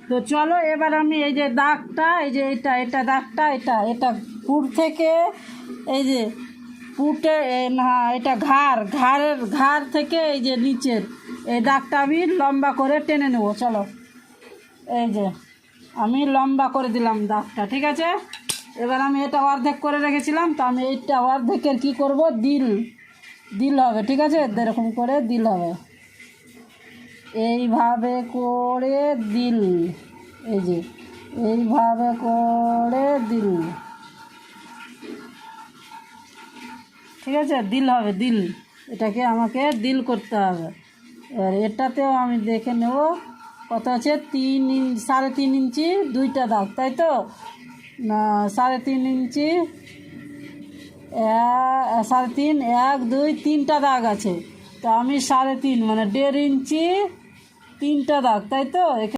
তো চলো এবার আমি এই যে দাগটা, এই যে এটা দাগটা, এটা পুর থেকে এই যে পুটে না, এটা ঘাড় থেকে এই যে নিচের এই দাগটা আমি লম্বা করে টেনে নেব। চলো এই যে আমি লম্বা করে দিলাম দাগটা, ঠিক আছে। এবার আমি এটা অর্ধেক করে রেখেছিলাম, তো আমি এইটা অর্ধেকের কি করব, দিল হবে, ঠিক আছে। এরকম করে দিল হবে, এইভাবে করে দিল, এই যে এইভাবে করে দিল, ঠিক আছে। দিল হবে, দিল, এটাকে আমাকে দিল করতে হবে। এবার এটাতেও আমি দেখে নেব কত আছে, 3.5 ইঞ্চি দুইটা দাগ, তাই তো না 3.5 ইঞ্চি, 3.5, 1, 2, 3টা দাগ আছে। তো আমি 3.5 মানে 1.5 ইঞ্চি 3টা দাগ, তাই তো।